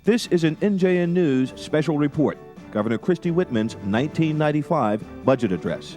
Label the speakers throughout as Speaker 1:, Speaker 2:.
Speaker 1: This is an NJN News special report, Governor Christie Whitman's 1995 budget address.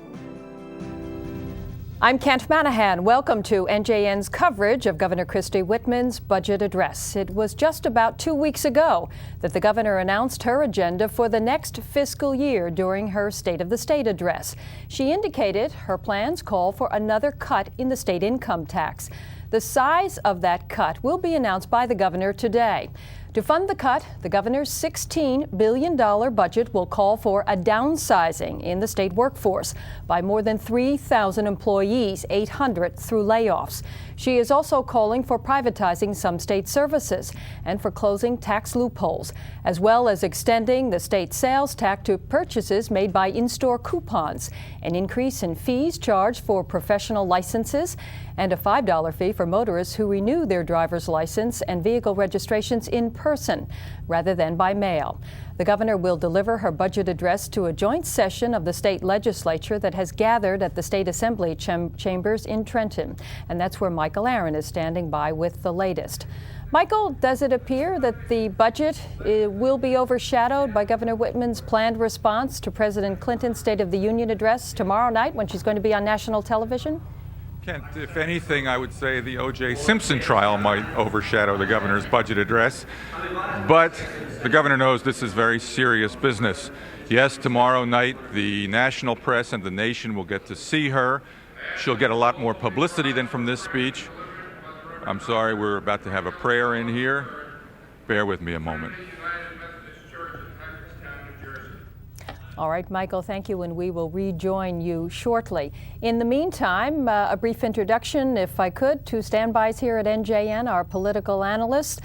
Speaker 2: I'm Kent MANAHAN. Welcome to NJN's coverage of Governor Christie Whitman's budget address. It was just about 2 weeks ago that the governor announced her agenda for the next fiscal year during her State of the State address. She indicated her plans call for another cut in the state income tax. The size of that cut will be announced by the governor today. To fund the cut, the governor's $16 billion budget will call for a downsizing in the state workforce by more than 3,000 employees, 800 through layoffs. She is also calling for privatizing some state services and for closing tax loopholes, as well as extending the state sales tax to purchases made by in-store coupons, an increase in fees charged for professional licenses, and a $5 fee for motorists who renew their driver's license and vehicle registrations in person rather than by mail. The governor will deliver her budget address to a joint session of the state legislature that has gathered at the State Assembly chambers in Trenton. And that's where Michael Aaron is standing by with the latest. Michael, does it appear that the budget will be overshadowed by Governor Whitman's planned response to President Clinton's State of the Union address tomorrow night when she's going to be on national television?
Speaker 3: Kent, if anything, I would say the O.J. Simpson trial might overshadow the governor's budget address. But the governor knows this is very serious business. Yes, tomorrow night the national press and the nation will get to see her. She'll get a lot more publicity than from this speech. I'm sorry, we're about to have a prayer in here. Bear with me a moment.
Speaker 2: All right, Michael, thank you, and we will rejoin you shortly. In the meantime, a brief introduction, if I could, to standbys here at NJN, our political analyst,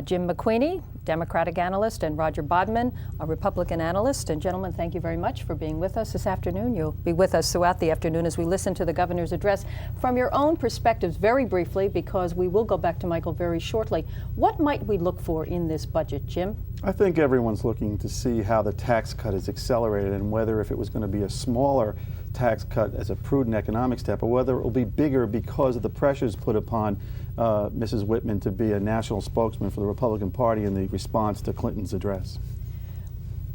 Speaker 2: Jim McQueenie, Democratic analyst, and Roger Waldman, a Republican analyst. And gentlemen, thank you very much for being with us this afternoon. You'll be with us throughout the afternoon as we listen to the governor's address. From your own perspectives, very briefly, because we will go back to Michael very shortly, what might we look for in this budget, Jim?
Speaker 4: I think everyone's looking to see how the tax cut is accelerated and whether if it was going to be a smaller tax cut as a prudent economic step or whether it will be bigger because of the pressures put upon Mrs. Whitman to be a national spokesman for the Republican Party in the response to Clinton's address.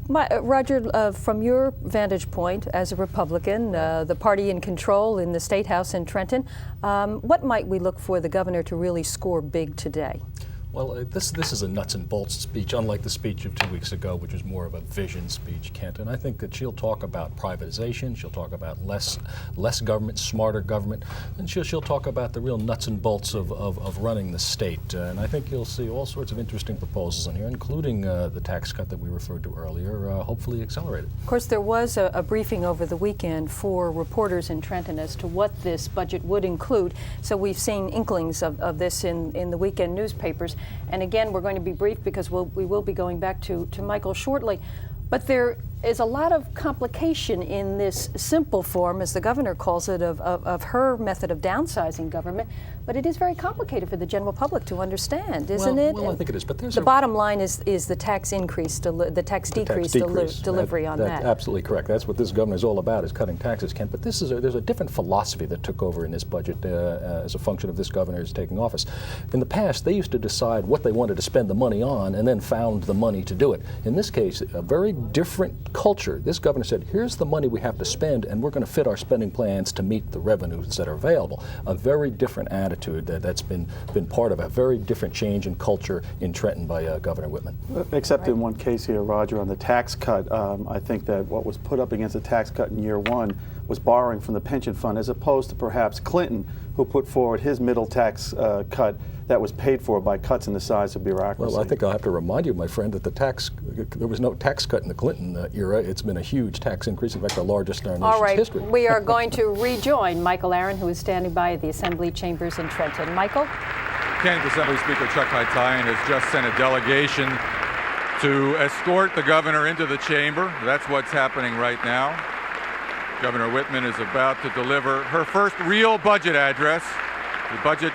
Speaker 2: Roger, from your vantage point as a Republican, the party in control in the State House in Trenton, what might we look for the governor to really score big today?
Speaker 5: Well, this is a nuts and bolts speech, unlike the speech of 2 weeks ago, which was more of a vision speech, Kent. And I think that she'll talk about privatization, she'll talk about less government, smarter government, and she'll talk about the real nuts and bolts of running the state. And I think you'll see all sorts of interesting proposals in here, including the tax cut that we referred to earlier, hopefully accelerated.
Speaker 2: Of course, there was a briefing over the weekend for reporters in Trenton as to what this budget would include. So we've seen inklings of this in the weekend newspapers. And again, we're going to be brief because we will be going back to Michael shortly. But there is a lot of complication in this simple form, as the governor calls it, of her method of downsizing government. But it is very complicated for the general public to understand, isn't it?
Speaker 5: Well, I think it is. But there's
Speaker 2: the bottom line is the tax increase, the tax decrease delivery on that.
Speaker 5: Absolutely correct. That's what this governor is all about, is cutting taxes, Kent. But there's a different philosophy that took over in this budget as a function of this governor's taking office. In the past, they used to decide what they wanted to spend the money on and then found the money to do it. In this case, a very different culture. This governor said, here's the money we have to spend, and we're going to fit our spending plans to meet the revenues that are available. A very different attitude that's been part of a very different change in culture in Trenton by Governor Whitman.
Speaker 4: Except in one case here, Roger, on the tax cut, I think that what was put up against the tax cut in year one was borrowing from the pension fund, as opposed to perhaps Clinton, who put forward his middle tax cut that was paid for by cuts in the size of bureaucracy.
Speaker 5: Well, I think I'll have to remind you, my friend, that there was no tax cut in the Clinton era. It's been a huge tax increase, in fact, the largest in our nation's history.
Speaker 2: We are going to rejoin Michael Aaron, who is standing by at the Assembly chambers in Trenton. Michael?
Speaker 3: Kent, Assembly Speaker Chuck TAIAN has just sent a delegation to escort the governor into the chamber. That's what's happening right now. Governor Whitman is about to deliver her first real budget address. The budget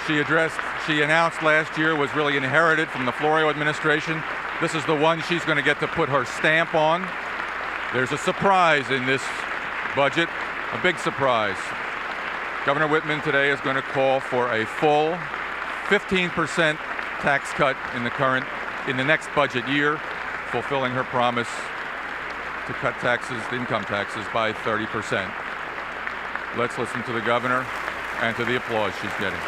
Speaker 3: she announced last year was really inherited from the Florio administration. This is the one she's going to get to put her stamp on. There's a surprise in this budget, a big surprise. Governor Whitman today is going to call for a full 15% tax cut in the current in the next budget year, fulfilling her promise to cut taxes, income taxes, by 30%. Let's listen to the governor and to the applause she's getting.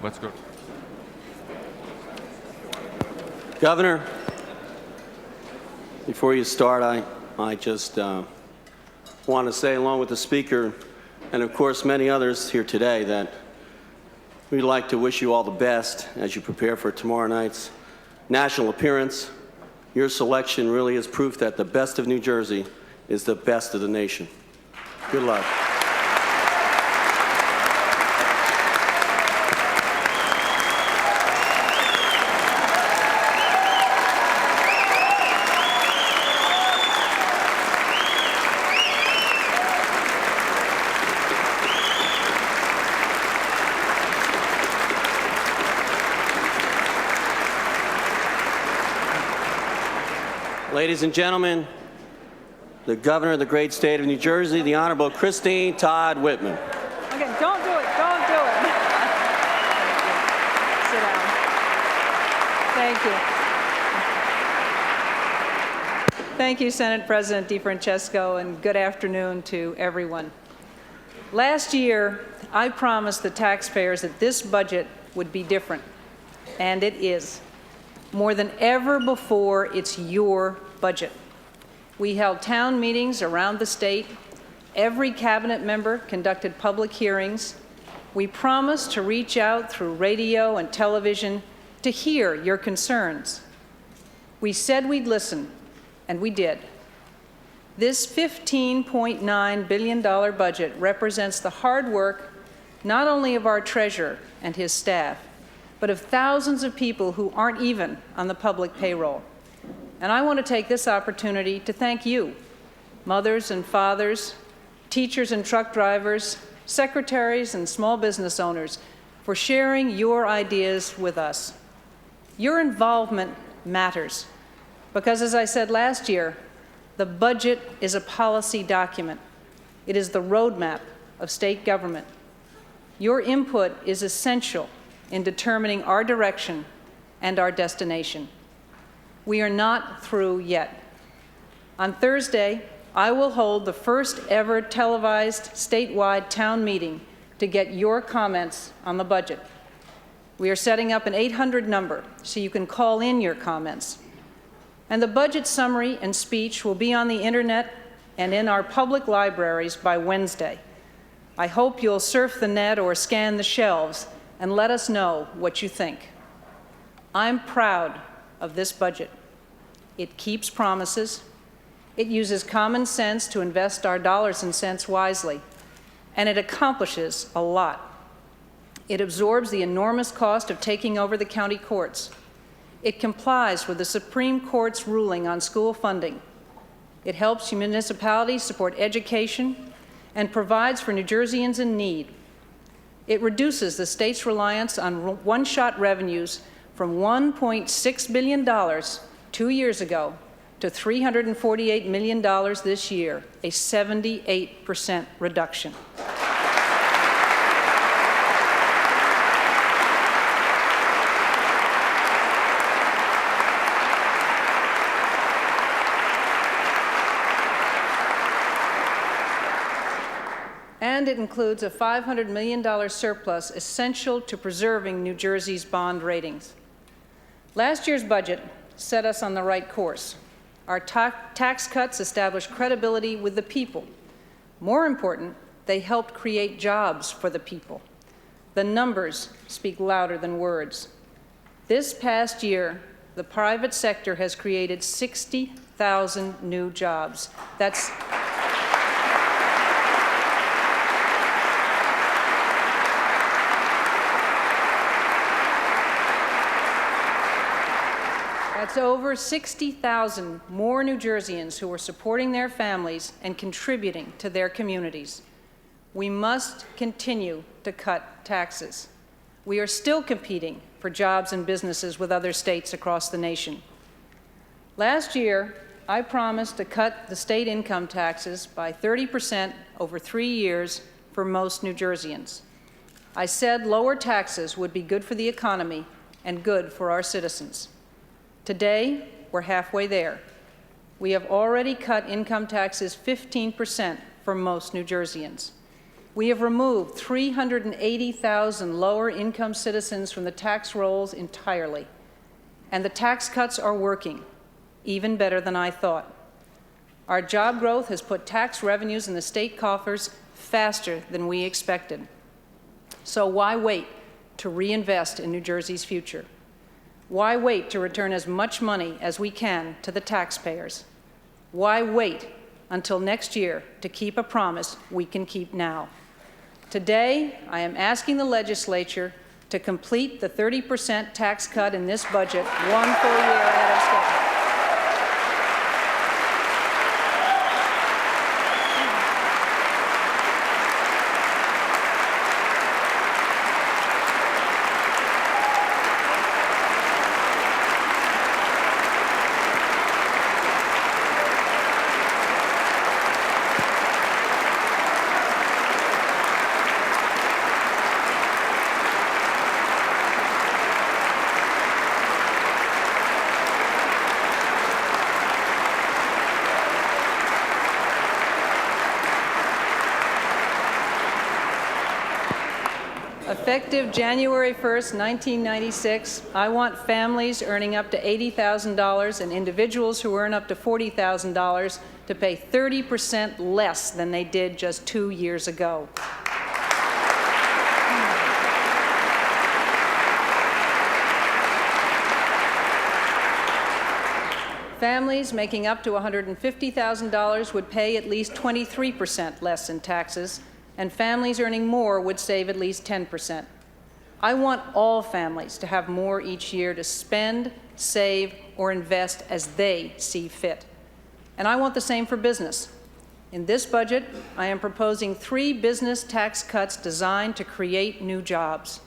Speaker 3: Let's go.
Speaker 6: Governor, before you start, I just want to say, along with the Speaker and, of course, many others here today, that we'd like to wish you all the best as you prepare for tomorrow night's national appearance. Your selection really is proof that the best of New Jersey is the best of the nation. Good luck. Ladies and gentlemen, the Governor of the great state of New Jersey, the Honorable Christine Todd Whitman.
Speaker 7: Okay, don't do it, don't do it. Sit down. Thank you. Thank you, Senate President DeFrancesco, and good afternoon to everyone. Last year, I promised the taxpayers that this budget would be different, and it is. More than ever before, it's your budget. We held town meetings around the state. Every cabinet member conducted public hearings. We promised to reach out through radio and television to hear your concerns. We said we'd listen, and we did. This $15.9 billion budget represents the hard work not only of our treasurer and his staff, but of thousands of people who aren't even on the public payroll. And I want to take this opportunity to thank you, mothers and fathers, teachers and truck drivers, secretaries and small business owners, for sharing your ideas with us. Your involvement matters, because as I said last year, the budget is a policy document. It is the roadmap of state government. Your input is essential in determining our direction and our destination. We are not through yet. On Thursday, I will hold the first ever televised statewide town meeting to get your comments on the budget. We are setting up an 800 number so you can call in your comments. And the budget summary and speech will be on the internet and in our public libraries by Wednesday. I hope you'll surf the net or scan the shelves and let us know what you think. I'm proud of this budget. It keeps promises. It uses common sense to invest our dollars and cents wisely, and it accomplishes a lot. It absorbs the enormous cost of taking over the county courts. It complies with the Supreme Court's ruling on school funding. It helps municipalities support education and provides for New Jerseyans in need. It reduces the state's reliance on one-shot revenues from $1.6 billion 2 years ago to $348 million this year, a 78% reduction. And it includes a $500 million surplus essential to preserving New Jersey's bond ratings. Last year's budget set us on the right course. Our tax cuts established credibility with the people. More important, they helped create jobs for the people. The numbers speak louder than words. This past year, the private sector has created 60,000 new jobs. That's over 60,000 more New Jerseyans who are supporting their families and contributing to their communities. We must continue to cut taxes. We are still competing for jobs and businesses with other states across the nation. Last year, I promised to cut the state income taxes by 30% over 3 years for most New Jerseyans. I said lower taxes would be good for the economy and good for our citizens. Today, we're halfway there. We have already cut income taxes 15% for most New Jerseyans. We have removed 380,000 lower-income citizens from the tax rolls entirely. And the tax cuts are working, even better than I thought. Our job growth has put tax revenues in the state coffers faster than we expected. So why wait to reinvest in New Jersey's future? Why wait to return as much money as we can to the taxpayers? Why wait until next year to keep a promise we can keep now? Today, I am asking the legislature to complete the 30% tax cut in this budget 1 full year ahead of schedule. Effective January 1st, 1996, I want families earning up to $80,000 and individuals who earn up to $40,000 to pay 30% less than they did just 2 years ago. Families making up to $150,000 would pay at least 23% less in taxes, and families earning more would save at least 10%. I want all families to have more each year to spend, save, or invest as they see fit. And I want the same for business. In this budget, I am proposing 3 business tax cuts designed to create new jobs.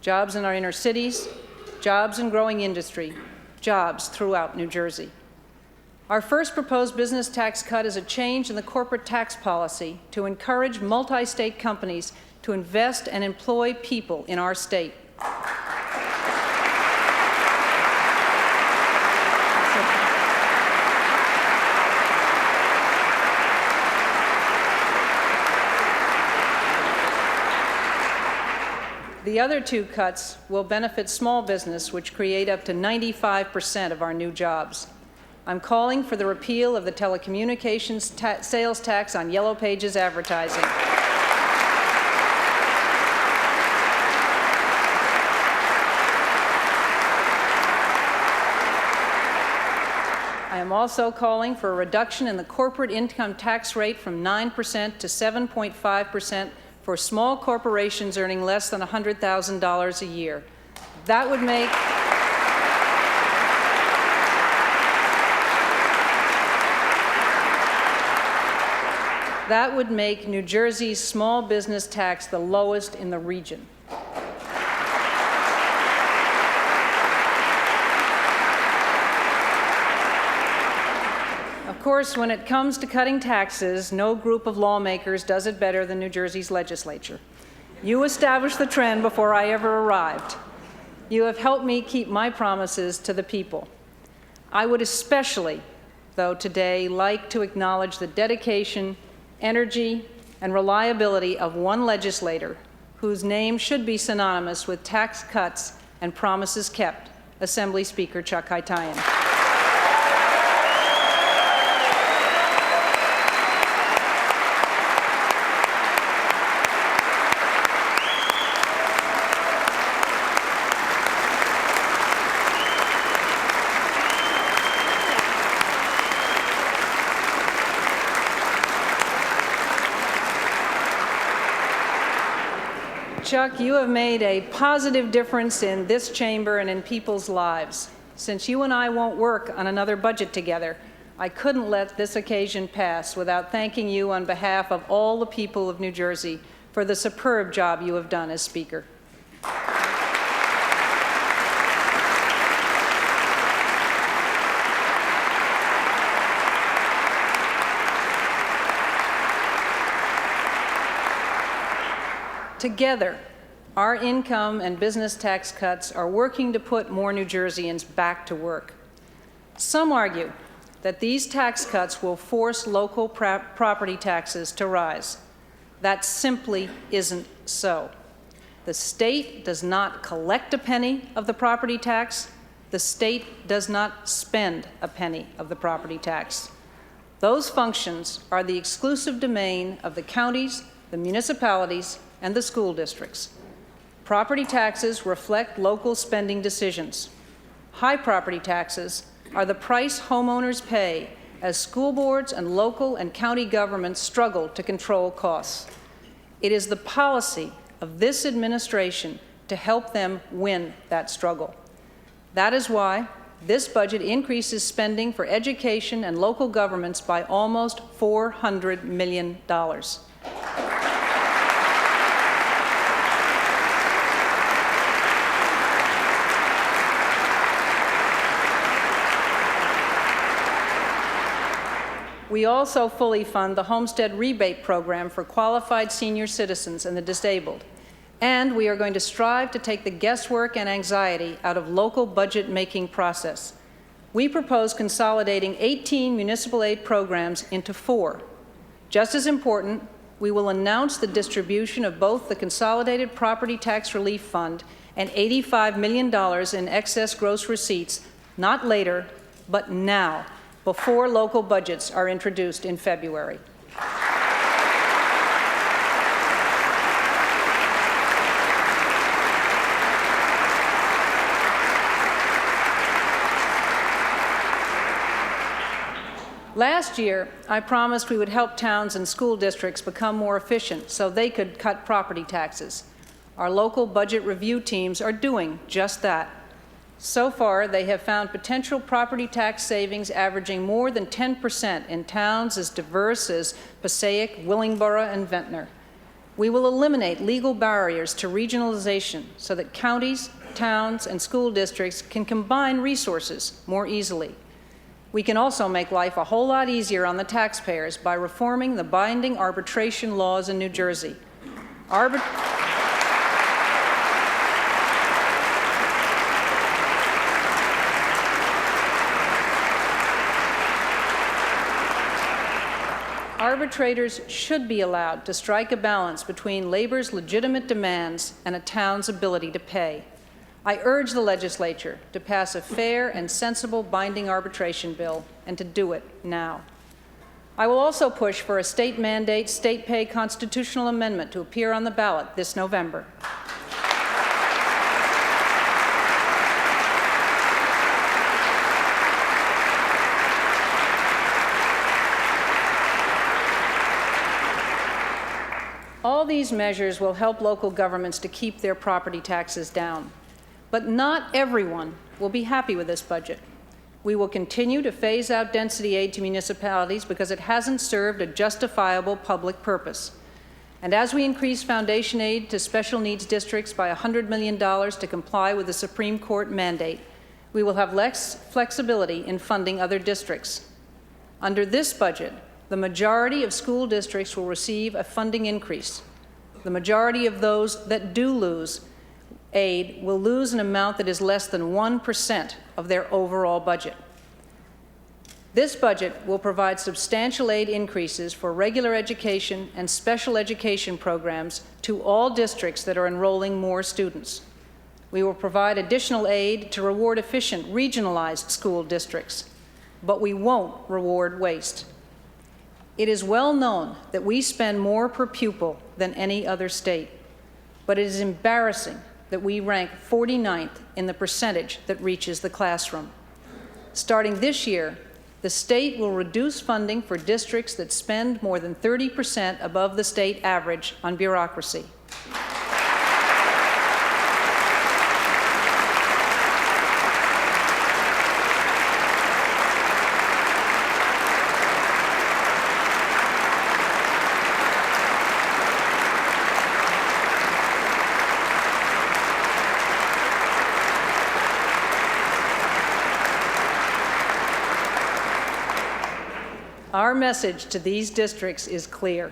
Speaker 7: Jobs in our inner cities, jobs in growing industry, jobs throughout New Jersey. Our first proposed business tax cut is a change in the corporate tax policy to encourage multi-state companies to invest and employ people in our state. The other 2 cuts will benefit small business, which create up to 95% of our new jobs. I'm calling for the repeal of the telecommunications sales tax on Yellow Pages advertising. I am also calling for a reduction in the corporate income tax rate from 9% to 7.5% for small corporations earning less than $100,000 a year. That would make New Jersey's small business tax the lowest in the region. Of course, when it comes to cutting taxes, no group of lawmakers does it better than New Jersey's legislature. You established the trend before I ever arrived. You have helped me keep my promises to the people. I would especially, though, today like to acknowledge the dedication, energy, and reliability of one legislator whose name should be synonymous with tax cuts and promises kept, Assembly Speaker Chuck TAIAN. Chuck, you have made a positive difference in this chamber and in people's lives. since you and I won't work on another budget together, I couldn't let this occasion pass without thanking you on behalf of all the people of New Jersey for the superb job you have done as Speaker. Together, our income and business tax cuts are working to put more New Jerseyans back to work. Some argue that these tax cuts will force local property taxes to rise. That simply isn't so. The state does not collect a penny of the property tax. The state does not spend a penny of the property tax. Those functions are the exclusive domain of the counties, the municipalities, and the school districts. Property taxes reflect local spending decisions. High property taxes are the price homeowners pay as school boards and local and county governments struggle to control costs. It is the policy of this administration to help them win that struggle. That is why this budget increases spending for education and local governments by almost $400 million. We also fully fund the Homestead Rebate Program for qualified senior citizens and the disabled. And we are going to strive to take the guesswork and anxiety out of local budget-making process. We propose consolidating 18 municipal aid programs into 4. Just as important, we will announce the distribution of both the Consolidated Property Tax Relief Fund and $85 million in excess gross receipts, not later, but now, before local budgets are introduced in February. Last year, I promised we would help towns and school districts become more efficient so they could cut property taxes. Our local budget review teams are doing just that. So far, they have found potential property tax savings averaging more than 10% in towns as diverse as Passaic, Willingboro, and Ventnor. We will eliminate legal barriers to regionalization so that counties, towns, and school districts can combine resources more easily. We can also make life a whole lot easier on the taxpayers by reforming the binding arbitration laws in New Jersey. Arbitrators should be allowed to strike a balance between labor's legitimate demands and a town's ability to pay. I urge the legislature to pass a fair and sensible binding arbitration bill and to do it now. I will also push for a state mandate, state pay constitutional amendment to appear on the ballot this November. All these measures will help local governments to keep their property taxes down. But not everyone will be happy with this budget. We will continue to phase out density aid to municipalities because it hasn't served a justifiable public purpose. And as we increase foundation aid to special needs districts by $100 million to comply with the Supreme Court mandate, we will have less flexibility in funding other districts. Under this budget, the majority of school districts will receive a funding increase. The majority of those that do lose aid will lose an amount that is less than 1% of their overall budget. This budget will provide substantial aid increases for regular education and special education programs to all districts that are enrolling more students. We will provide additional aid to reward efficient regionalized school districts, but we won't reward waste. It is well known that we spend more per pupil than any other state, but it is embarrassing that we rank 49th in the percentage that reaches the classroom. Starting this year, the state will reduce funding for districts that spend more than 30% above the state average on bureaucracy. Our message to these districts is clear.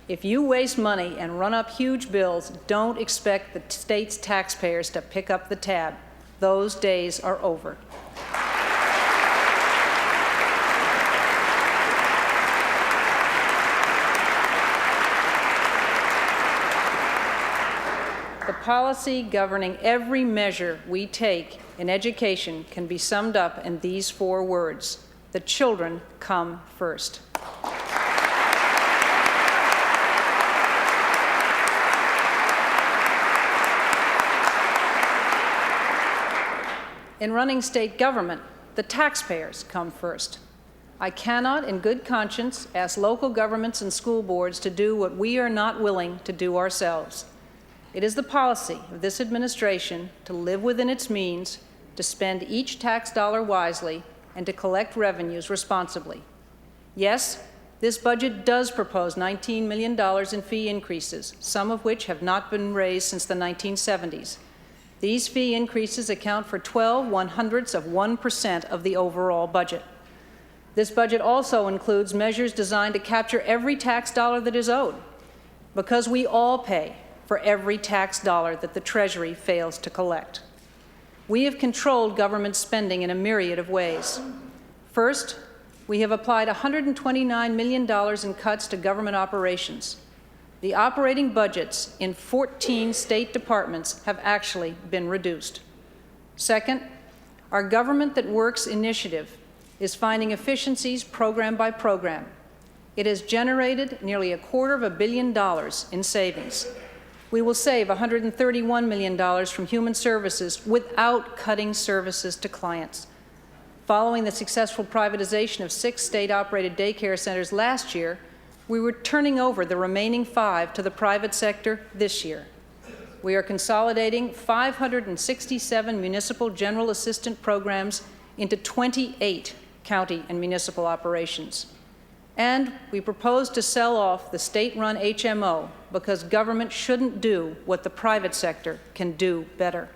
Speaker 7: If you waste money and run up huge bills, don't expect the state's taxpayers to pick up the tab. Those days are over. The policy governing every measure we take in education can be summed up in these 4 words: the children come first. In running state government, the taxpayers come first. I cannot, in good conscience, ask local governments and school boards to do what we are not willing to do ourselves. It is the policy of this administration to live within its means, to spend each tax dollar wisely, and to collect revenues responsibly. Yes, this budget does propose $19 million in fee increases, some of which have not been raised since the 1970s. These fee increases account for 12/100% of the overall budget. This budget also includes measures designed to capture every tax dollar that is owed, because we all pay for every tax dollar that the Treasury fails to collect. We have controlled government spending in a myriad of ways. First, we have applied $129 million in cuts to government operations. The operating budgets in 14 state departments have actually been reduced. Second, our Government That Works initiative is finding efficiencies program by program. It has generated nearly $250 million in savings. We will save $131 million from human services without cutting services to clients. Following the successful privatization of 6 state-operated daycare centers last year, we were turning over the remaining 5 to the private sector this year. We are consolidating 567 municipal general assistant programs into 28 county and municipal operations. And we propose to sell off the state-run HMO because government shouldn't do what the private sector can do better.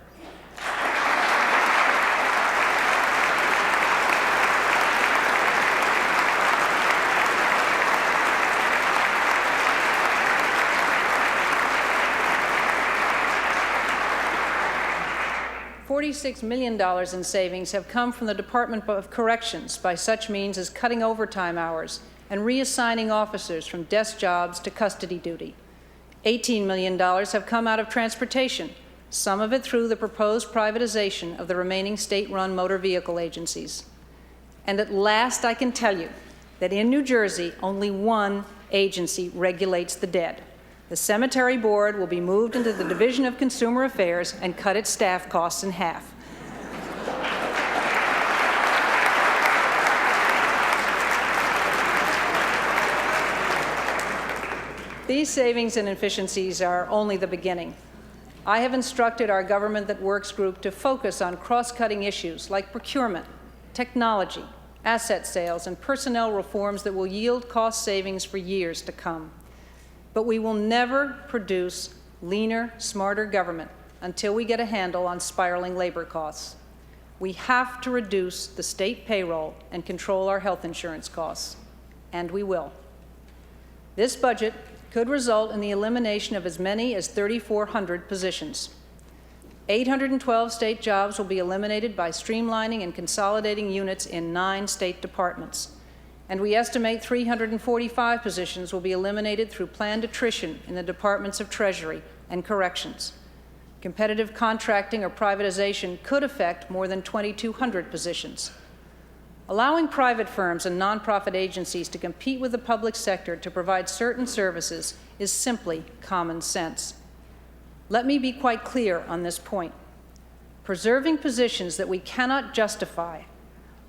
Speaker 7: $46 million in savings have come from the Department of Corrections by such means as cutting overtime hours and reassigning officers from desk jobs to custody duty. $18 million have come out of transportation, some of it through the proposed privatization of the remaining state-run motor vehicle agencies. And at last I can tell you that in New Jersey, only one agency regulates the dead. The Cemetery Board will be moved into the Division of Consumer Affairs and cut its staff costs in half. These savings and efficiencies are only the beginning. I have instructed our Government That Works group to focus on cross-cutting issues like procurement, technology, asset sales, and personnel reforms that will yield cost savings for years to come. But we will never produce leaner, smarter government until we get a handle on spiraling labor costs. We have to reduce the state payroll and control our health insurance costs, and we will. This budget could result in the elimination of as many as 3,400 positions. 812 state jobs will be eliminated by streamlining and consolidating units in 9 state departments. And we estimate 345 positions will be eliminated through planned attrition in the Departments of Treasury and Corrections. Competitive contracting or privatization could affect more than 2,200 positions. Allowing private firms and nonprofit agencies to compete with the public sector to provide certain services is simply common sense. Let me be quite clear on this point. Preserving positions that we cannot justify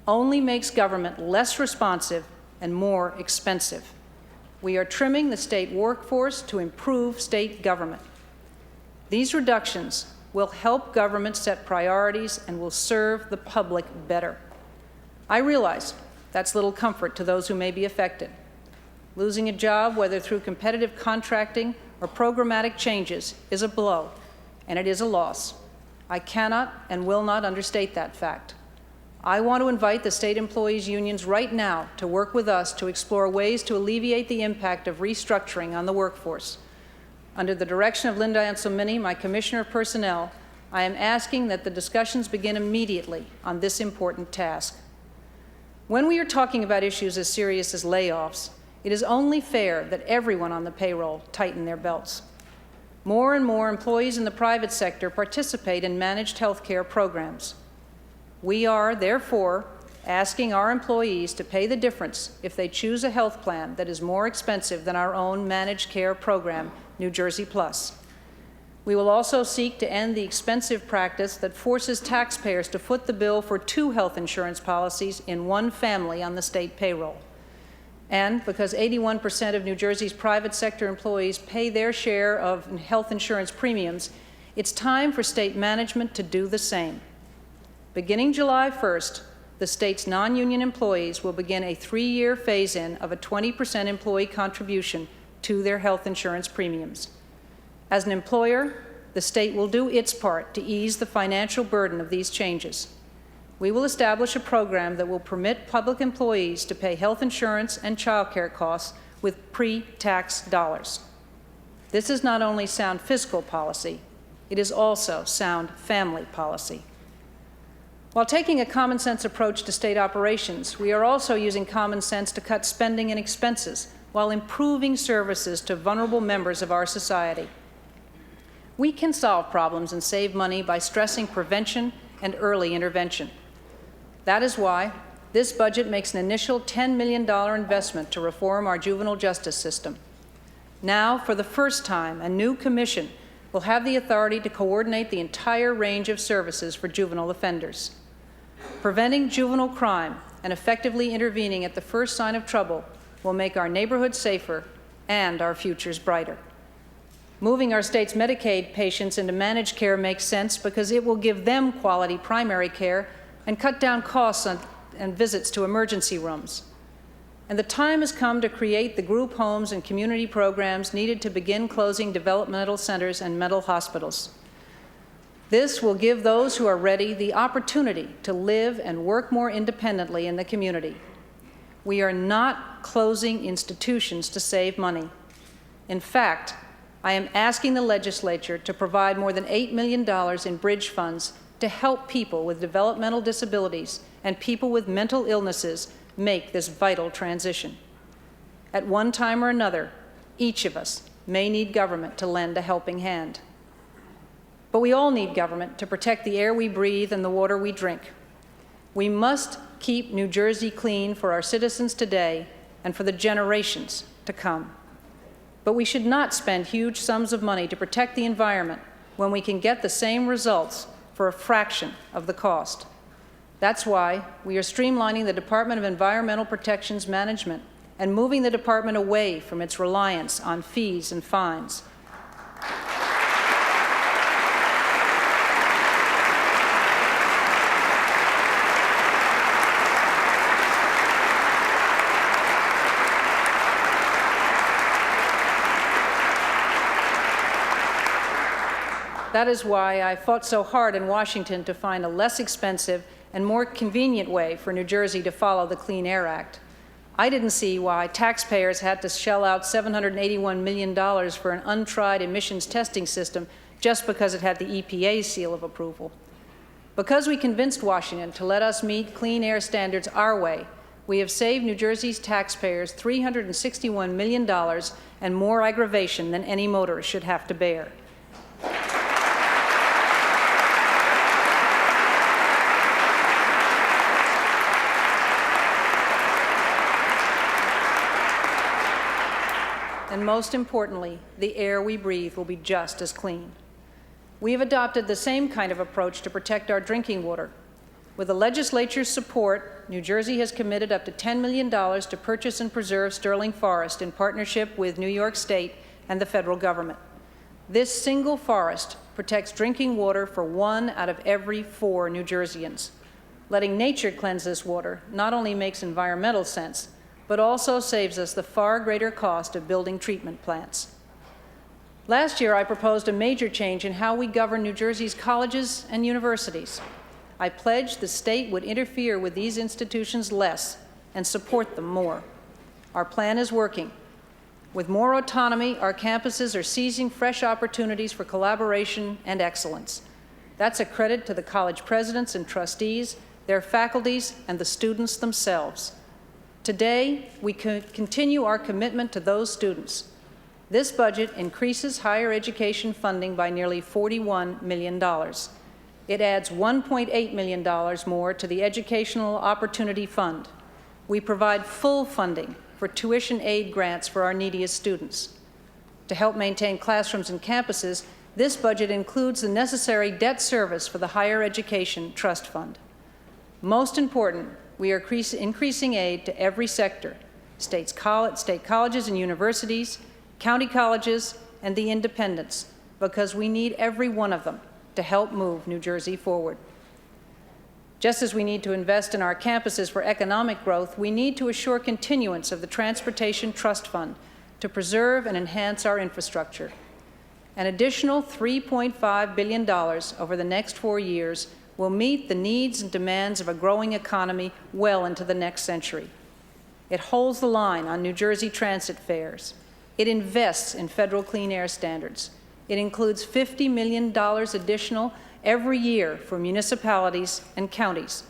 Speaker 7: only makes government less responsive and more expensive. We are trimming the state workforce to improve state government. These reductions will help government set priorities and will serve the public better. I realize that's little comfort to those who may be affected. Losing a job, whether through competitive contracting or programmatic changes, is a blow, and it is a loss. I cannot and will not understate that fact. I want to invite the state employees' unions right now to work with us to explore ways to alleviate the impact of restructuring on the workforce. Under the direction of Linda Anselmini, my Commissioner of Personnel, I am asking that the discussions begin immediately on this important task. When we are talking about issues as serious as layoffs, it is only fair that everyone on the payroll tighten their belts. More and more employees in the private sector participate in managed health care programs. We are, therefore, asking our employees to pay the difference if they choose a health plan that is more expensive than our own managed care program, New Jersey Plus. We will also seek to end the expensive practice that forces taxpayers to foot the bill for 2 health insurance policies in one family on the state payroll. And because 81% of New Jersey's private sector employees pay their share of health insurance premiums, it's time for state management to do the same. Beginning July 1st, the state's non-union employees will begin a 3-year phase-in of a 20% employee contribution to their health insurance premiums. As an employer, the state will do its part to ease the financial burden of these changes. We will establish a program that will permit public employees to pay health insurance and child care costs with pre-tax dollars. This is not only sound fiscal policy, it is also sound family policy. While taking a common-sense approach to state operations, we are also using common sense to cut spending and expenses while improving services to vulnerable members of our society. We can solve problems and save money by stressing prevention and early intervention. That is why this budget makes an initial $10 million investment to reform our juvenile justice system. Now, for the first time, a new commission will have the authority to coordinate the entire range of services for juvenile offenders. Preventing juvenile crime and effectively intervening at the first sign of trouble will make our neighborhoods safer and our futures brighter. Moving our state's Medicaid patients into managed care makes sense because it will give them quality primary care and cut down costs and visits to emergency rooms. And the time has come to create the group homes and community programs needed to begin closing developmental centers and mental hospitals. This will give those who are ready the opportunity to live and work more independently in the community. We are not closing institutions to save money. In fact, I am asking the legislature to provide more than $8 million in bridge funds to help people with developmental disabilities and people with mental illnesses make this vital transition. At one time or another, each of us may need government to lend a helping hand. But we all need government to protect the air we breathe and the water we drink. We must keep New Jersey clean for our citizens today and for the generations to come. But we should not spend huge sums of money to protect the environment when we can get the same results for a fraction of the cost. That's why we are streamlining the Department of Environmental Protection's management and moving the department away from its reliance on fees and fines. That is why I fought so hard in Washington to find a less expensive and more convenient way for New Jersey to follow the Clean Air Act. I didn't see why taxpayers had to shell out $781 million for an untried emissions testing system just because it had the EPA's seal of approval. Because we convinced Washington to let us meet clean air standards our way, we have saved New Jersey's taxpayers $361 million and more aggravation than any motorist should have to bear. And most importantly, the air we breathe will be just as clean. We have adopted the same kind of approach to protect our drinking water. With the legislature's support, New Jersey has committed up to $10 million to purchase and preserve sterling forest in partnership with New York State and the federal government. This single forest protects drinking water for 1 out of every 4 New Jerseyans. Letting nature cleanse this water not only makes environmental sense, but also saves us the far greater cost of building treatment plants. Last year, I proposed a major change in how we govern New Jersey's colleges and universities. I pledged the state would interfere with these institutions less and support them more. Our plan is working. With more autonomy, our campuses are seizing fresh opportunities for collaboration and excellence. That's a credit to the college presidents and trustees, their faculties, and the students themselves. Today, we continue our commitment to those students. This budget increases higher education funding by nearly $41 million. It adds $1.8 million more to the Educational Opportunity Fund. We provide full funding for tuition aid grants for our neediest students. To help maintain classrooms and campuses, this budget includes the necessary debt service for the Higher Education Trust Fund. Most important, we are increasing aid to every sector, state colleges and universities, county colleges, and the independents, because we need every one of them to help move New Jersey forward. Just as we need to invest in our campuses for economic growth, we need to assure continuance of the Transportation Trust Fund to preserve and enhance our infrastructure. An additional $3.5 billion over the next 4 years will meet the needs and demands of a growing economy well into the next century. It holds the line on New Jersey transit fares. It invests in federal clean air standards. It includes $50 million additional every year for municipalities and counties,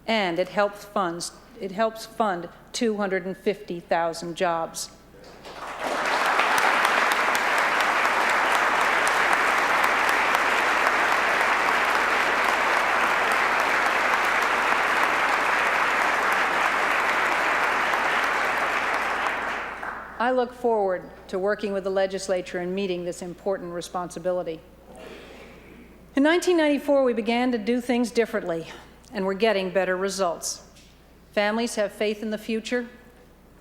Speaker 7: and it helps fund 250,000 jobs. I look forward to working with the legislature and meeting this important responsibility. In 1994, we began to do things differently, and we're getting better results. Families have faith in the future,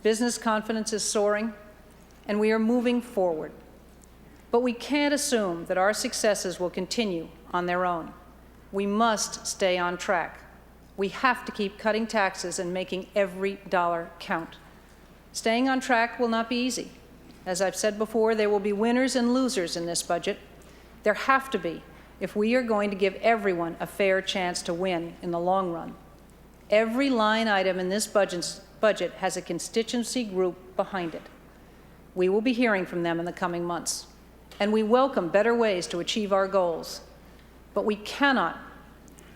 Speaker 7: business confidence is soaring, and we are moving forward. But we can't assume that our successes will continue on their own. We must stay on track. We have to keep cutting taxes and making every dollar count. Staying on track will not be easy. As I've said before, there will be winners and losers in this budget. There have to be, if we are going to give everyone a fair chance to win in the long run. Every line item in this budget has a constituency group behind it. We will be hearing from them in the coming months, and we welcome better ways to achieve our goals. But we cannot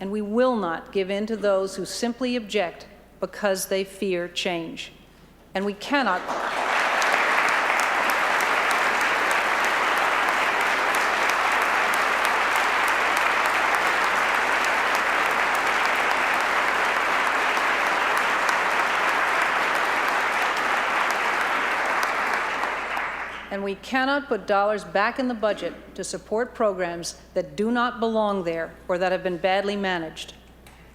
Speaker 7: and we will not give in to those who simply object because they fear change. And we cannot put dollars back in the budget to support programs that do not belong there or that have been badly managed.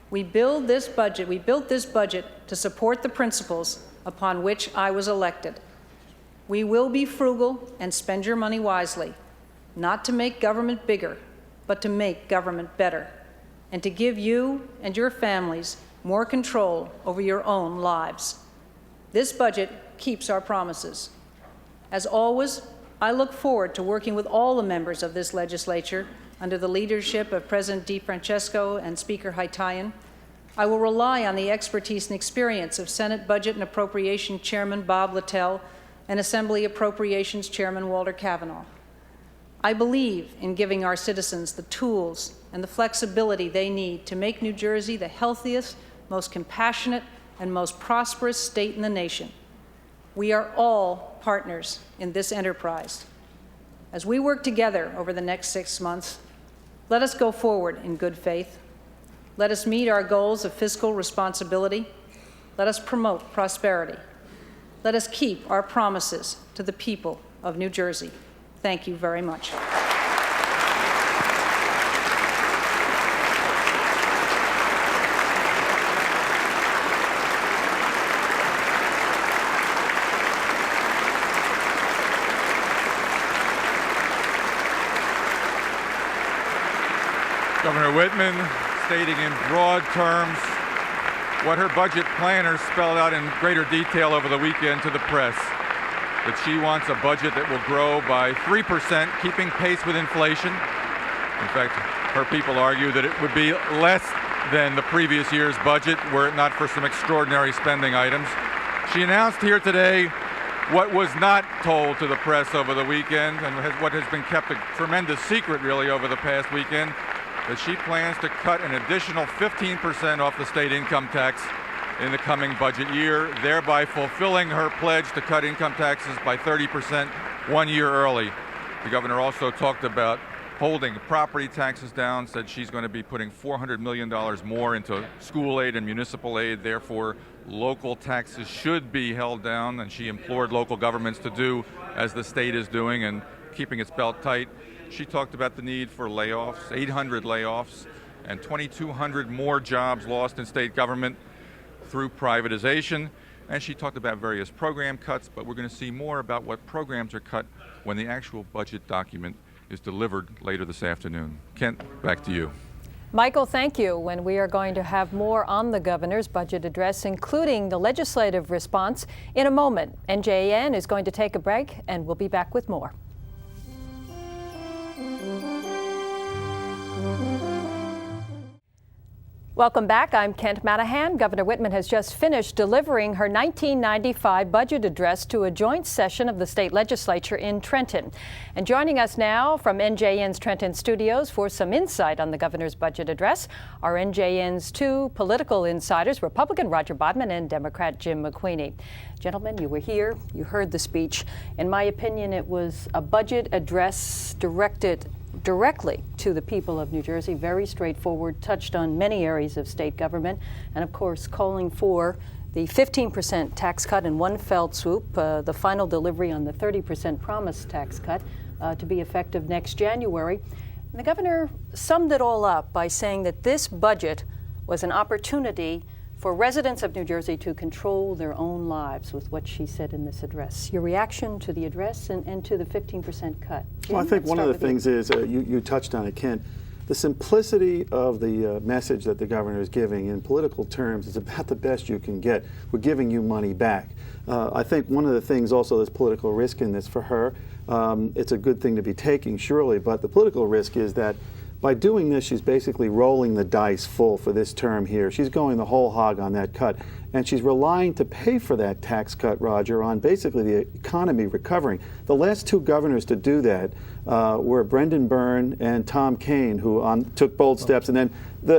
Speaker 7: We built this budget to support the principles upon which I was elected. We will be frugal and spend your money wisely, not to make government bigger, but to make government better, and to give you and your families more control over your own lives. This budget keeps our promises. As always, I look forward to working with all the members of this legislature under the leadership of President DeFrancesco and Speaker TAIAN. I will rely on the expertise and experience of Senate Budget and Appropriations Chairman Bob Littell and Assembly Appropriations Chairman Walter Kavanaugh. I believe in giving our citizens the tools and the flexibility they need to make New Jersey the healthiest, most compassionate, and most prosperous state in the nation. We are all partners in this enterprise. As we work together over the next 6 months, let us go forward in good faith. Let us meet our goals of fiscal responsibility. Let us promote prosperity. Let us keep our promises to the people of New Jersey. Thank you very much.
Speaker 3: Governor Whitman stating in broad terms what her budget planners spelled out in greater detail over the weekend to the press, that she wants a budget that will grow by 3%, keeping pace with inflation. In fact, her people argue that it would be less than the previous year's budget, were it not for some extraordinary spending items. She announced here today what was not told to the press over the weekend, and what has been kept a tremendous secret really over the past weekend, that she plans to cut an additional 15% off the state income tax in the coming budget year, thereby fulfilling her pledge to cut income taxes by 30% 1 year early. The governor also talked about holding property taxes down, said she's going to be putting $400 million more into school aid and municipal aid, therefore local taxes should be held down, and she implored local governments to do as the state is doing and keeping its belt tight. She talked about the need for layoffs, 800 layoffs, and 2,200 more jobs lost in state government through privatization. And she talked about various program cuts, but we're going to see more about what programs are cut when the actual budget document is delivered later this afternoon. Kent, back to you.
Speaker 2: Michael, thank you. And we are going to have more on the governor's budget address, including the legislative response, in a moment. NJN is going to take a break, and we'll be back with more. Welcome back. I'm Kent MANAHAN. Governor Whitman has just finished delivering her 1995 budget address to a joint session of the state legislature in Trenton. And joining us now from NJN's Trenton studios for some insight on the governor's budget address are NJN's two political insiders, Republican Roger Waldman and Democrat Jim McQueenie. Gentlemen, you were here. You heard the speech. In my opinion, it was a budget address directed directly to the people of New Jersey, very straightforward, touched on many areas of state government, and of course calling for the 15% tax cut in one fell swoop, the final delivery on the 30% promised tax cut to be effective next January. And the governor summed it all up by saying that this budget was an opportunity for residents of New Jersey to control their own lives, with what she said in this address. Your reaction to the address and to the 15% cut? Jim,
Speaker 4: well, I think one of the things is, you touched on it, Kent, the simplicity of the message that the governor is giving in political terms is about the best you can get. We're giving you money back. I think one of the things also, there's political risk in this for her. It's a good thing to be taking, surely, but the political risk is that by doing this, she's basically rolling the dice full for this term here. She's going the whole hog on that cut, and she's relying to pay for that tax cut, Roger, on basically the economy recovering. The last two governors to do that were Brendan Byrne and Tom Kean, who took bold steps, and then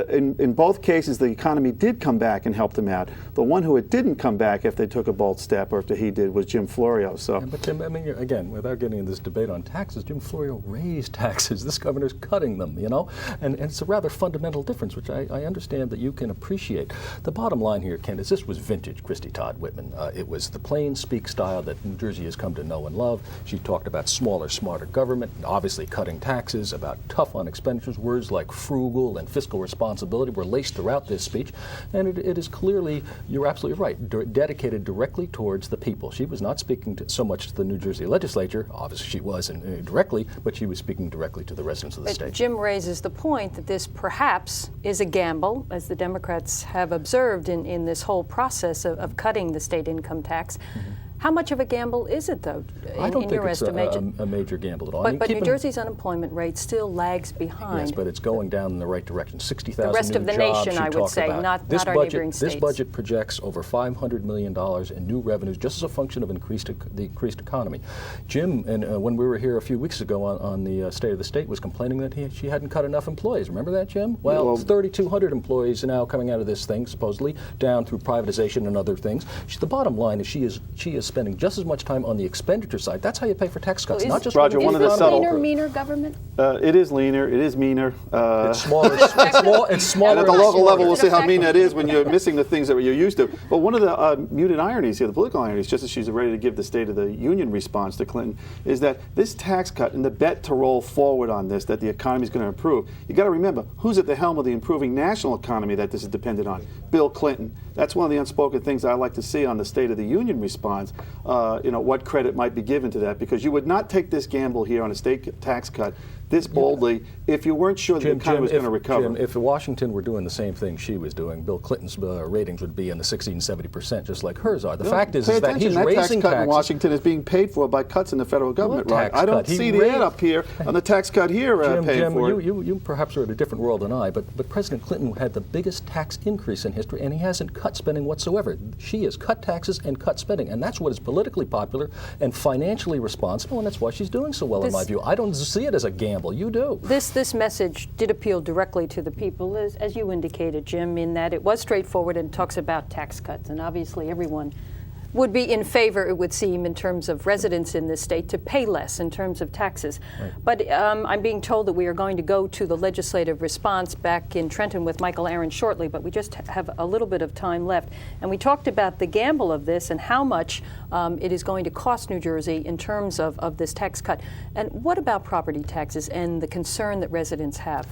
Speaker 4: in both cases, the economy did come back and help them out. The one who it didn't come back if they took a bold step, or if he did, was Jim Florio. So,
Speaker 5: yeah, but Jim, I mean, again, without getting into this debate on taxes, Jim Florio raised taxes. This governor's cutting them, you know? And it's a rather fundamental difference, which I understand that you can appreciate. The bottom line here, Ken, is this was vintage Christy Todd Whitman. It was the plain speak style that New Jersey has come to know and love. She talked about smaller, smarter government, obviously cutting taxes, about tough on expenditures. Words like frugal and fiscal responsibility were laced throughout this speech, and it is clearly, you're absolutely right, dedicated directly towards the people. She was not speaking so much to the New Jersey legislature, obviously she was directly, but she was speaking directly to the residents of the state.
Speaker 2: Jim raises the point that this perhaps is a gamble, as the Democrats have observed in this whole process of cutting the state income tax. Mm-hmm. How much of a gamble is it, though,
Speaker 5: I don't
Speaker 2: in
Speaker 5: think
Speaker 2: your
Speaker 5: it's
Speaker 2: estimation?
Speaker 5: a major gamble at all.
Speaker 2: But New Jersey's unemployment rate still lags behind.
Speaker 5: Yes, but it's going down in the right direction. 60,000 new jobs.
Speaker 2: The rest of the nation, I would say, not our neighboring states.
Speaker 5: This budget projects over $500 million in new revenues, just as a function of the increased economy. Jim, when we were here a few weeks ago on the State of the State, was complaining that she hadn't cut enough employees. Remember that, Jim? Well, 3,200 employees now coming out of this thing, supposedly, down through privatization and other things. The bottom line is she is spending just as much time on the expenditure side. That's how you pay for tax cuts, not just
Speaker 4: Roger, one of the subtle.
Speaker 2: Meaner government?
Speaker 4: It is leaner. It is meaner.
Speaker 5: It's smaller. It's smaller.
Speaker 4: And at the local level, we'll see how mean that is when you're missing the things that you're used to. But one of the muted ironies here, the political ironies, just as she's ready to give the State of the Union response to Clinton, is that this tax cut and the bet to roll forward on this, that the economy is going to improve. You got to remember who's at the helm of the improving national economy that this is dependent on. Bill Clinton. That's one of the unspoken things I like to see on the State of the Union response. What credit might be given to that, because you would not take this gamble here on a state tax cut this boldly if you weren't sure that the economy was going to recover.
Speaker 5: Jim, if Washington were doing the same thing she was doing, Bill Clinton's ratings would be in the 60 and 70%, just like hers are. The fact is that he's
Speaker 4: that
Speaker 5: raising
Speaker 4: tax cut
Speaker 5: taxes.
Speaker 4: in Washington is being paid for by cuts in the federal government, right? I don't see the ad up here on the tax cut here paid for.
Speaker 5: You perhaps are in a different world than I, but President Clinton had the biggest tax increase in history, and he hasn't cut spending whatsoever. She has cut taxes and cut spending, and that's what is politically popular and financially responsible, and that's why she's doing so well in my view. I don't see it as a gamble. You do.
Speaker 2: This message did appeal directly to the people, as you indicated, Jim, in that it was straightforward and talks about tax cuts, and obviously everyone would be in favor, it would seem, in terms of residents in this state to pay less in terms of taxes. Right. But I'm being told that we are going to go to the legislative response back in Trenton with Michael Aaron shortly, but we just have a little bit of time left. And we talked about the gamble of this and how much it is going to cost New Jersey in terms of this tax cut. And what about property taxes and the concern that residents have?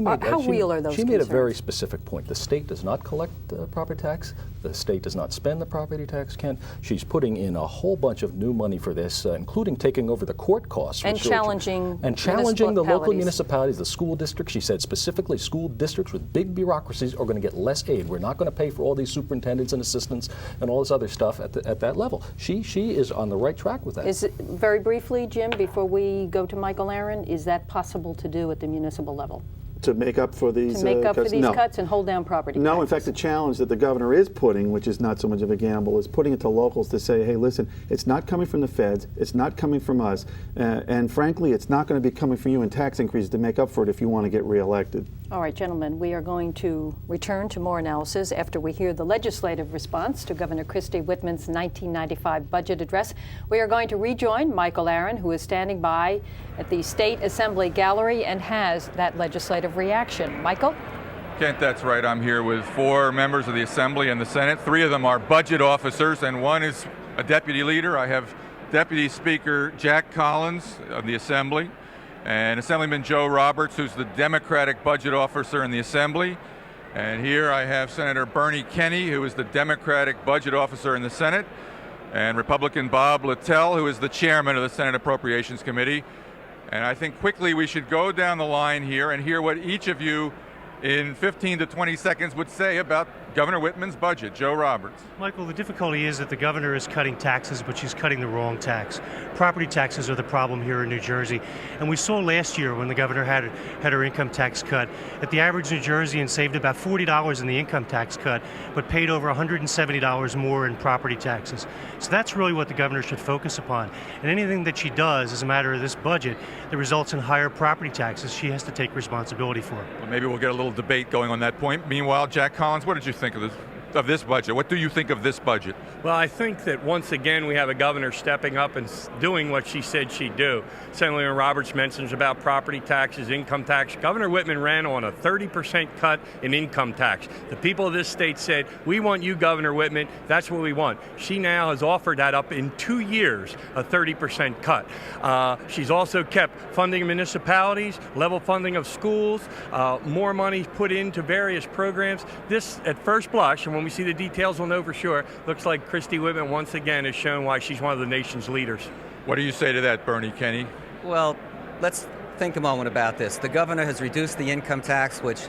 Speaker 2: How real are those
Speaker 5: She
Speaker 2: concerns?
Speaker 5: made a very specific point. The state does not collect property tax. The state does not spend the property tax, Ken. She's putting in a whole bunch of new money for this, including taking over the court costs.
Speaker 2: And challenging
Speaker 5: the local municipalities, the school districts. She said specifically school districts with big bureaucracies are going to get less aid. We're not going to pay for all these superintendents and assistants and all this other stuff at that level. She is on the right track with that.
Speaker 2: Is it, very briefly, Jim, before we go to Michael Aaron, is that possible to do at the municipal level?
Speaker 4: To make up for these cuts?
Speaker 2: To make up for these cuts and hold down property taxes?
Speaker 4: In fact, the challenge that the governor is putting, which is not so much of a gamble, is putting it to locals to say, hey, listen, it's not coming from the feds, it's not coming from us, and frankly, it's not going to be coming from you in tax increases to make up for it if you want to get reelected.
Speaker 2: All right, gentlemen, we are going to return to more analysis after we hear the legislative response to Governor Christie Whitman's 1995 budget address. We are going to rejoin Michael Aaron, who is standing by at the State Assembly Gallery and has that legislative reaction. Michael?
Speaker 3: Kent, that's right. I'm here with 4 members of the Assembly and the Senate. 3 of them are budget officers, and 1 is a deputy leader. I have Deputy Speaker Jack Collins of the Assembly, and Assemblyman Joe Roberts, who's the Democratic budget officer in the Assembly. And here I have Senator Bernie Kenney, who is the Democratic budget officer in the Senate, and Republican Bob Littell, who is the chairman of the Senate Appropriations Committee. And I think quickly we should go down the line here and hear what each of you in 15 to 20 seconds would say about Governor Whitman's budget. Joe Roberts.
Speaker 8: Michael, the difficulty is that the governor is cutting taxes, but she's cutting the wrong tax. Property taxes are the problem here in New Jersey. And we saw last year when the governor had her income tax cut, that the average New Jerseyan saved about $40 in the income tax cut, but paid over $170 more in property taxes. So that's really what the governor should focus upon. And anything that she does as a matter of this budget that results in higher property taxes, she has to take responsibility for.
Speaker 3: Well, maybe we'll get a little debate going on that point. Meanwhile, Jack Collins, what did you think of this budget? What do you think of this budget?
Speaker 9: Well, I think that once again we have a governor stepping up and doing what she said she'd do. Senator Roberts mentions about property taxes, income tax. Governor Whitman ran on a 30% cut in income tax. The people of this state said, we want you, Governor Whitman, that's what we want. She now has offered that up in 2 years, a 30% cut. She's also kept funding municipalities, level funding of schools, more money put into various programs. This, at first blush, and when we see the details, we'll know for sure, looks like Christie Whitman once again has shown why she's one of the nation's leaders.
Speaker 3: What do you say to that, Bernie Kenney?
Speaker 10: Well, let's think a moment about this. The governor has reduced the income tax, which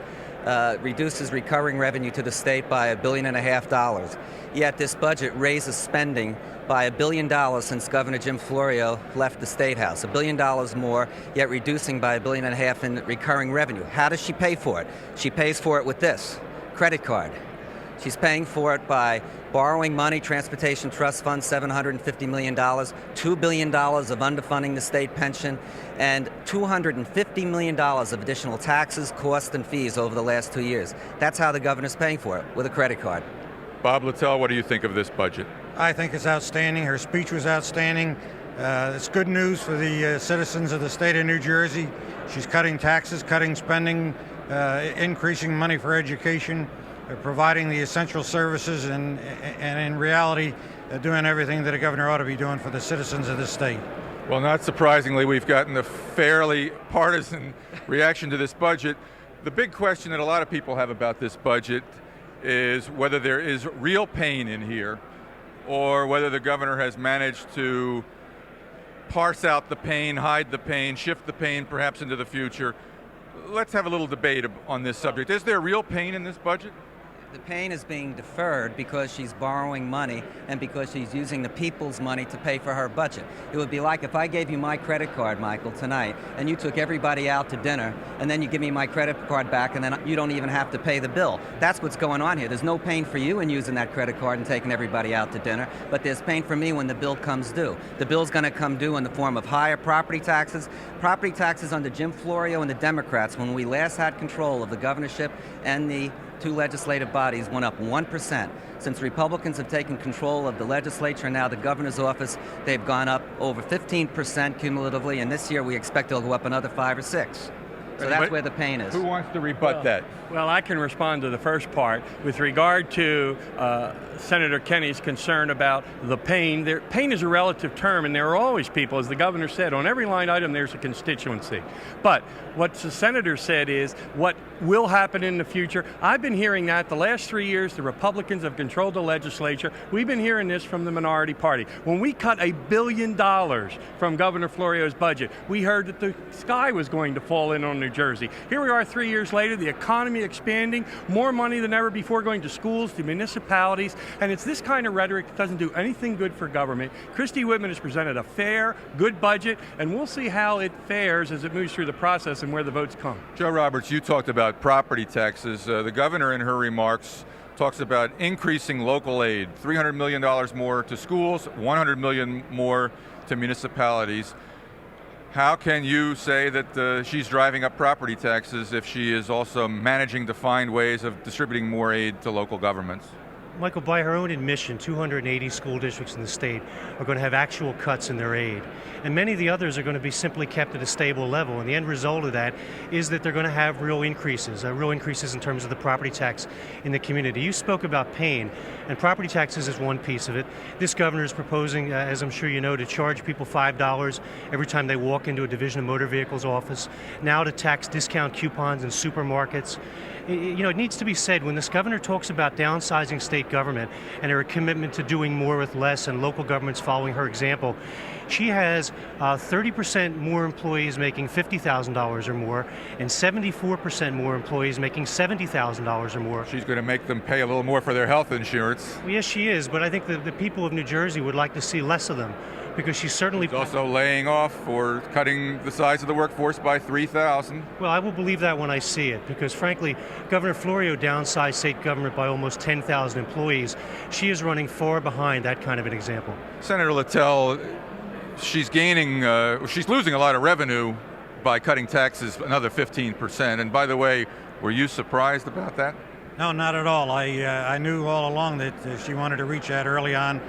Speaker 10: reduces recurring revenue to the state by $1.5 billion. Yet this budget raises spending by $1 billion since Governor Jim Florio left the State House. $1 billion more, yet reducing by $1.5 billion in recurring revenue. How does she pay for it? She pays for it with this, credit She's paying for it by borrowing money, Transportation Trust Fund, $750 million, $2 billion of underfunding the state pension, and $250 million of additional taxes, costs, and fees over the last 2 years. That's how the governor's paying for it, with a credit card.
Speaker 3: Bob Littell, what do you think of this budget?
Speaker 11: I think it's outstanding. Her speech was outstanding. It's good news for the citizens of the state of New Jersey. She's cutting taxes, cutting spending, increasing money for education, providing the essential services, and in reality, doing everything that a governor ought to be doing for the citizens of this state.
Speaker 3: Well, not surprisingly, we've gotten a fairly partisan reaction to this budget. The big question that a lot of people have about this budget is whether there is real pain in here or whether the governor has managed to parse out the pain, hide the pain, shift the pain perhaps into the future. Let's have a little debate on this subject. Is there real pain in this budget?
Speaker 10: The pain is being deferred because she's borrowing money and because she's using the people's money to pay for her budget. It would be like if I gave you my credit card, Michael, tonight, and you took everybody out to dinner, and then you give me my credit card back, and then you don't even have to pay the bill. That's what's going on here. There's no pain for you in using that credit card and taking everybody out to dinner, but there's pain for me when the bill comes due. The bill's going to come due in the form of higher property taxes. Property taxes under Jim Florio and the Democrats, when we last had control of the governorship and the two legislative bodies, went up 1%. Since Republicans have taken control of the legislature and now the governor's office, they've gone up over 15% cumulatively, and this year we expect they'll go up another 5 or 6. So that's where the pain is.
Speaker 3: Who wants to rebut that?
Speaker 9: Well, I can respond to the first part. With regard to Senator Kenny's concern about the pain, pain is a relative term, and there are always people, as the governor said, on every line item there's a constituency. But what the senator said is what will happen in the future. I've been hearing that the last 3 years. The Republicans have controlled the legislature. We've been hearing this from the minority party. When we cut $1 billion from Governor Florio's budget, we heard that the sky was going to fall in on New Jersey. Here we are 3 years later, the economy expanding, more money than ever before going to schools, to municipalities, and it's this kind of rhetoric that doesn't do anything good for government. Christy Whitman has presented a fair, good budget, and we'll see how it fares as it moves through the process and where the votes come.
Speaker 3: Joe Roberts, you talked about property taxes. The governor in her remarks talks about increasing local aid, $300 million more to schools, $100 million more to municipalities. How can you say that she's driving up property taxes if she is also managing to find ways of distributing more aid to local governments?
Speaker 8: Michael, by her own admission, 280 school districts in the state are going to have actual cuts in their aid. And many of the others are going to be simply kept at a stable level. And the end result of that is that they're going to have real increases in terms of the property tax in the community. You spoke about pain, and property taxes is one piece of it. This governor is proposing, as I'm sure you know, to charge people $5 every time they walk into a Division of Motor Vehicles office, now to tax discount coupons in supermarkets. You know, it needs to be said, when this governor talks about downsizing state government and her commitment to doing more with less and local governments following her example, she has 30% more employees making $50,000 or more and 74% more employees making $70,000 or more.
Speaker 3: She's going to make them pay a little more for their health insurance.
Speaker 8: Well, yes, she is, but I think the people of New Jersey would like to see less of them, because she's certainly...
Speaker 3: She's also laying off or cutting the size of the workforce by 3,000.
Speaker 8: Well, I will believe that when I see it, because frankly, Governor Florio downsized state government by almost 10,000 employees. She is running far behind that kind of an example.
Speaker 3: Senator Littell, she's losing a lot of revenue by cutting taxes another 15%. And by the way, were you surprised about that?
Speaker 11: No, not at all. I knew all along that she wanted to reach out early on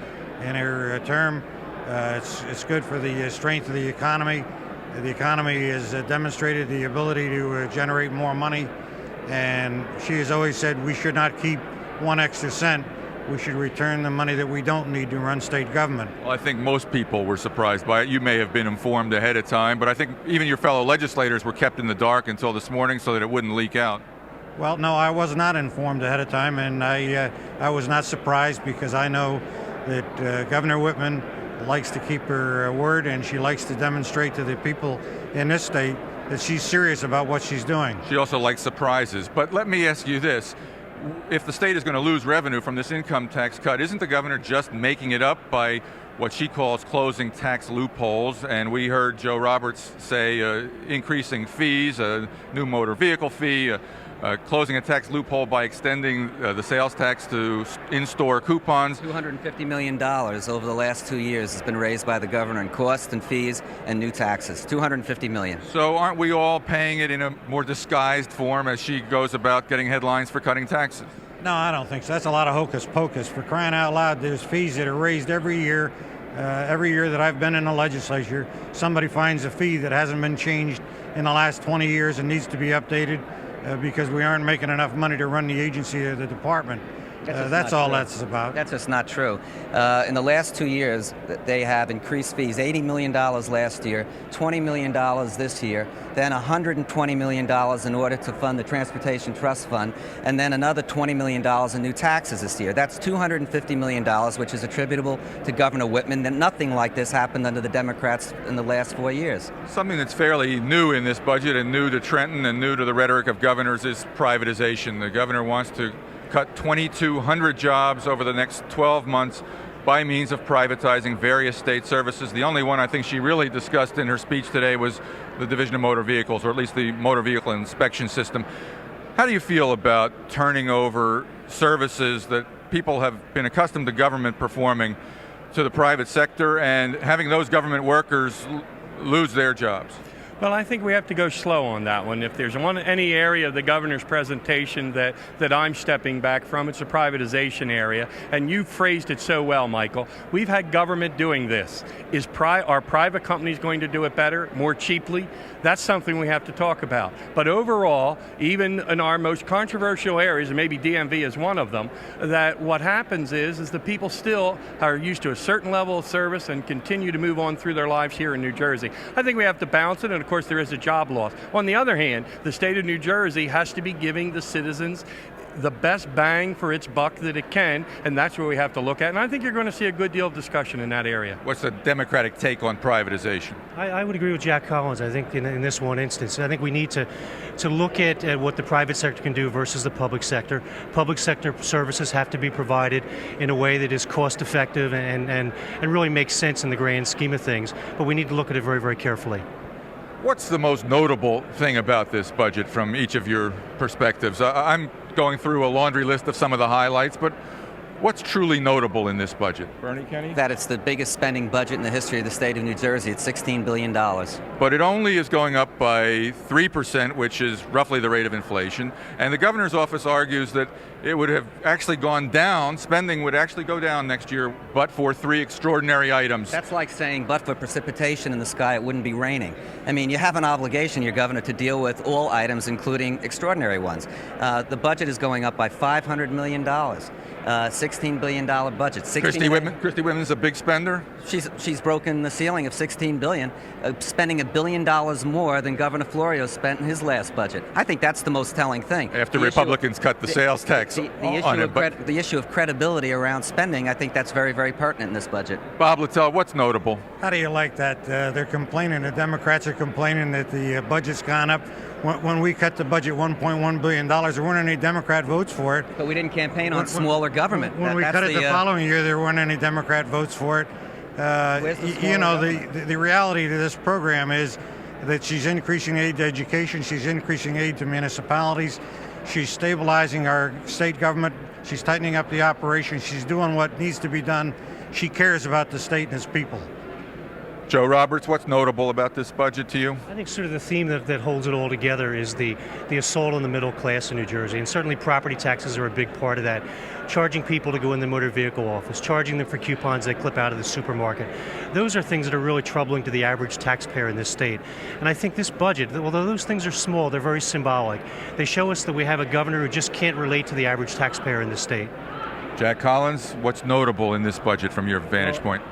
Speaker 11: in her term. It's good for the strength of the economy. The economy has demonstrated the ability to generate more money, and she has always said we should not keep 1 extra cent. We should return the money that we don't need to run state government.
Speaker 3: Well, I think most people were surprised by it. You may have been informed ahead of time, but I think even your fellow legislators were kept in the dark until this morning so that it wouldn't leak out.
Speaker 11: Well, no, I was not informed ahead of time, and I was not surprised, because I know that Governor Whitman likes to keep her word, and she likes to demonstrate to the people in this state that she's serious about what she's doing.
Speaker 3: She also likes surprises. But let me ask you this. If the state is going to lose revenue from this income tax cut, isn't the governor just making it up by what she calls closing tax loopholes? And we heard Joe Roberts say increasing fees, a new motor vehicle fee, closing a tax loophole by extending the sales tax to in-store coupons.
Speaker 10: $250 million over the last 2 years has been raised by the governor in costs and fees and new taxes. $250 million.
Speaker 3: So aren't we all paying it in a more disguised form as she goes about getting headlines for cutting taxes?
Speaker 11: No, I don't think so. That's a lot of hocus pocus. For crying out loud, there's fees that are raised every year. Every year that I've been in the legislature, somebody finds a fee that hasn't been changed in the last 20 years and needs to be updated. Because we aren't making enough money to run the agency or the department. That's all that's about.
Speaker 10: That's just not true. In the last 2 years, they have increased fees, $80 million last year, $20 million this year, then $120 million in order to fund the Transportation Trust Fund, and then another $20 million in new taxes this year. That's $250 million, which is attributable to Governor Whitman. And nothing like this happened under the Democrats in the last 4 years.
Speaker 3: Something that's fairly new in this budget and new to Trenton and new to the rhetoric of governors is privatization. The governor wants to cut 2,200 jobs over the next 12 months by means of privatizing various state services. The only one I think she really discussed in her speech today was the Division of Motor Vehicles, or at least the motor vehicle inspection system. How do you feel about turning over services that people have been accustomed to government performing to the private sector and having those government workers lose their jobs?
Speaker 9: Well, I think we have to go slow on that one. If there's any area of the governor's presentation that I'm stepping back from, it's the privatization area. And you phrased it so well, Michael. We've had government doing this. Are private companies going to do it better, more cheaply? That's something we have to talk about. But overall, even in our most controversial areas, and maybe DMV is one of them, that what happens is the people still are used to a certain level of service and continue to move on through their lives here in New Jersey. I think we have to balance it, and of course there is a job loss. On the other hand, the state of New Jersey has to be giving the citizens the best bang for its buck that it can, and that's what we have to look at. And I think you're going to see a good deal of discussion in that area.
Speaker 3: What's the Democratic take on privatization?
Speaker 8: I would agree with Jack Collins. I think in this one instance, I think we need to look at what the private sector can do versus the public sector. Public sector services have to be provided in a way that is cost effective and really makes sense in the grand scheme of things, but we need to look at it very, very carefully.
Speaker 3: What's the most notable thing about this budget from each of your perspectives? I'm going through a laundry list of some of the highlights, but what's truly notable in this budget? Bernie, Kenny?
Speaker 10: That it's the biggest spending budget in the history of the state of New Jersey. It's $16 billion.
Speaker 3: But it only is going up by 3%, which is roughly the rate of inflation. And the governor's office argues that it would have actually gone down, spending would actually go down next year, but for 3 extraordinary items.
Speaker 10: That's like saying, but for precipitation in the sky, it wouldn't be raining. I mean, you have an obligation, your governor, to deal with all items, including extraordinary ones. The budget is going up by $500 million. $16 billion budget.
Speaker 3: Christy Whitman's a big spender?
Speaker 10: She's broken the ceiling of $16 billion, spending $1 billion more than Governor Florio spent in his last budget. I think that's the most telling thing.
Speaker 3: After Republicans cut the sales tax
Speaker 10: the issue of credibility around spending, I think that's very, very pertinent in this budget.
Speaker 3: Bob Littell, what's notable?
Speaker 11: How do you like that? They're complaining, the Democrats are complaining that the budget's gone up. When we cut the budget $1.1 billion, there weren't any Democrat votes for it.
Speaker 10: But we didn't campaign on smaller government.
Speaker 11: When we cut it the following year, there weren't any Democrat votes for it. The reality to this program is that she's increasing aid to education, she's increasing aid to municipalities, she's stabilizing our state government, she's tightening up the operation, she's doing what needs to be done. She cares about the state and its people.
Speaker 3: Joe Roberts, what's notable about this budget to you?
Speaker 8: I think sort of the theme that holds it all together is the assault on the middle class in New Jersey, and certainly property taxes are a big part of that. Charging people to go in the motor vehicle office, charging them for coupons they clip out of the supermarket. Those are things that are really troubling to the average taxpayer in this state. And I think this budget, although those things are small, they're very symbolic. They show us that we have a governor who just can't relate to the average taxpayer in this state.
Speaker 3: Jack Collins, what's notable in this budget from your vantage point?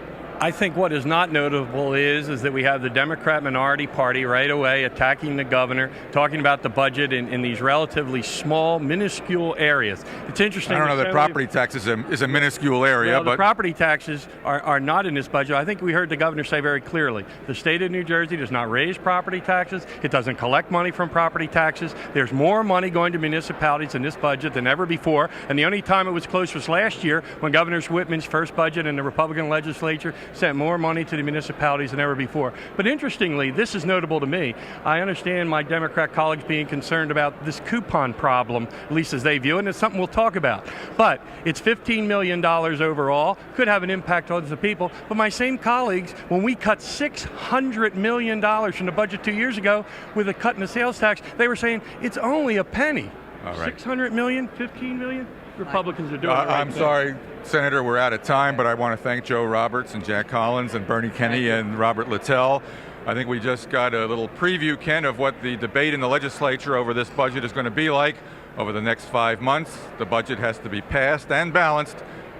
Speaker 9: I think what is not notable is that we have the Democrat minority party right away attacking the governor, talking about the budget in these relatively small, minuscule areas. It's interesting.
Speaker 3: I don't know that property taxes is a minuscule area,
Speaker 9: well,
Speaker 3: but
Speaker 9: the property taxes are not in this budget. I think we heard the governor say very clearly, the state of New Jersey does not raise property taxes. It doesn't collect money from property taxes. There's more money going to municipalities in this budget than ever before. And the only time it was close was last year when Governor Whitman's first budget in the Republican legislature sent more money to the municipalities than ever before. But interestingly, this is notable to me. I understand my Democrat colleagues being concerned about this coupon problem, at least as they view it, and it's something we'll talk about. But it's $15 million overall, could have an impact on the people. But my same colleagues, when we cut $600 million from the budget 2 years ago with a cut in the sales tax, they were saying it's only a penny.
Speaker 3: All right.
Speaker 9: 600 million, 15 million? Republicans are doing it right
Speaker 3: I'm sorry, Senator, we're out of time, but I want to thank Joe Roberts and Jack Collins and Bernie Kenny and Robert Littell. I think we just got a little preview, Ken, of what the debate in the legislature over this budget is going to be like Over the next 5 months, the budget has to be passed and balanced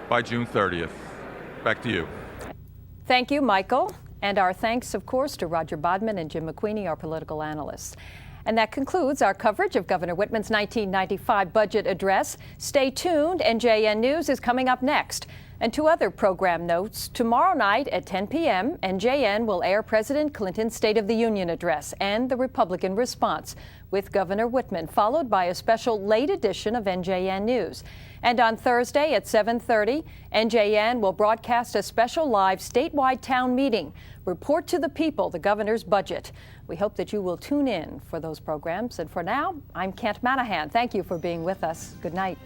Speaker 3: by June 30th. Back to you.
Speaker 2: Thank you, Michael. And our thanks, of course, to Roger Bodman and Jim McQueenie, our political analysts. And that concludes our coverage of Governor Whitman's 1995 budget address. Stay tuned. NJN News is coming up next. And two other program notes. Tomorrow night at 10 p.m., NJN will air President Clinton's State of the Union address and the Republican response with Governor Whitman, followed by a special late edition of NJN News. And on Thursday at 7:30, NJN will broadcast a special live statewide town meeting, Report to the People, the governor's budget. We hope that you will tune in for those programs. And for now, I'm Kent MANAHAN. Thank you for being with us. Good night.